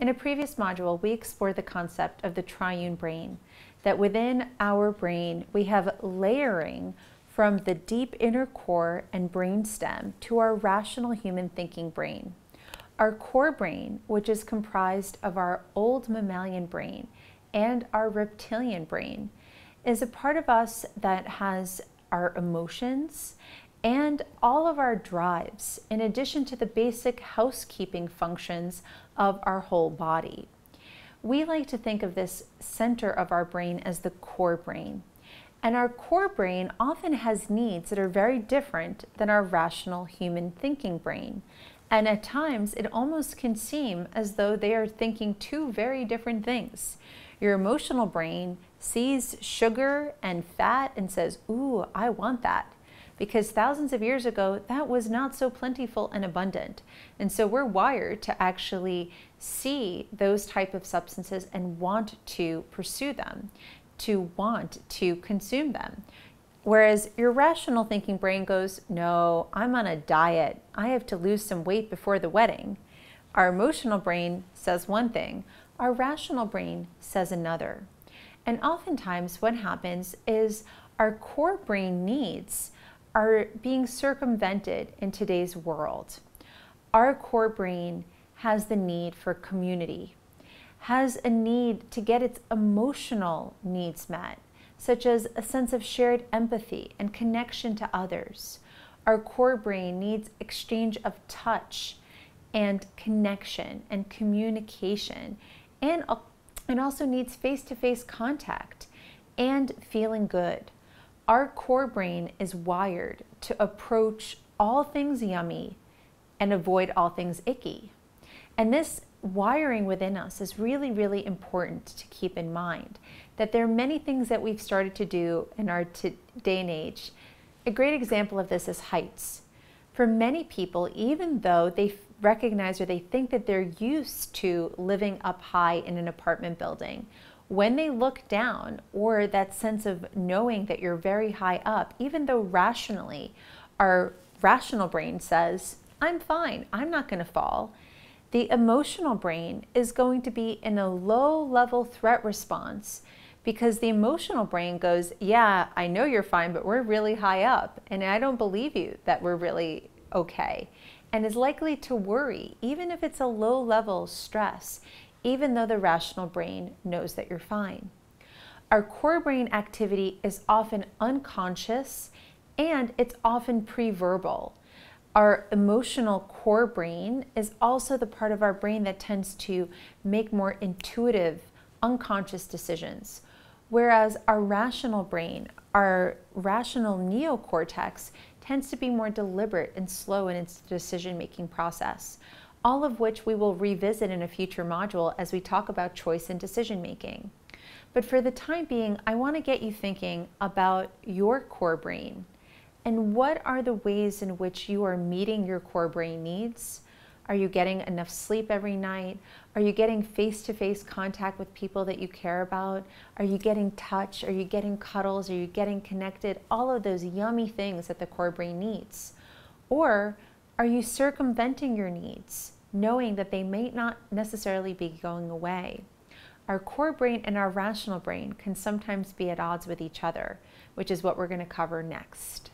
In a previous module, we explored the concept of the triune brain, that within our brain, we have layering from the deep inner core and brainstem to our rational human thinking brain. Our core brain, which is comprised of our old mammalian brain and our reptilian brain, is a part of us that has our emotions and all of our drives, in addition to the basic housekeeping functions of our whole body. We like to think of this center of our brain as the core brain. And our core brain often has needs that are very different than our rational human thinking brain. And at times, it almost can seem as though they are thinking two very different things. Your emotional brain sees sugar and fat and says, "Ooh, I want that." Because thousands of years ago, that was not so plentiful and abundant. And so we're wired to actually see those type of substances and want to pursue them, to want to consume them. Whereas your rational thinking brain goes, "No, I'm on a diet. I have to lose some weight before the wedding." Our emotional brain says one thing, our rational brain says another. And oftentimes what happens is our core brain needs are being circumvented in today's world. Our core brain has the need for community, has a need to get its emotional needs met, such as a sense of shared empathy and connection to others. Our core brain needs exchange of touch and connection and communication, and also needs face-to-face contact and feeling good. Our core brain is wired to approach all things yummy and avoid all things icky. And this wiring within us is really, really important to keep in mind, that there are many things that we've started to do in our day and age. A great example of this is heights. For many people, even though they recognize or they think that they're used to living up high in an apartment building, when they look down, or that sense of knowing that you're very high up, even though rationally our rational brain says, "I'm fine, I'm not going to fall," the emotional brain is going to be in a low-level threat response, because the emotional brain goes, "Yeah, I know you're fine, but we're really high up, and I don't believe you that we're really okay," and is likely to worry, even if it's a low-level stress, even though the rational brain knows that you're fine. Our core brain activity is often unconscious, and it's often pre-verbal. Our emotional core brain is also the part of our brain that tends to make more intuitive, unconscious decisions. Whereas our rational brain, our rational neocortex, tends to be more deliberate and slow in its decision-making process, all of which we will revisit in a future module as we talk about choice and decision-making. But for the time being, I want to get you thinking about your core brain. And what are the ways in which you are meeting your core brain needs? Are you getting enough sleep every night? Are you getting face-to-face contact with people that you care about? Are you getting touch? Are you getting cuddles? Are you getting connected? All of those yummy things that the core brain needs. Or are you circumventing your needs, knowing that they may not necessarily be going away? Our core brain and our rational brain can sometimes be at odds with each other, which is what we're going to cover next.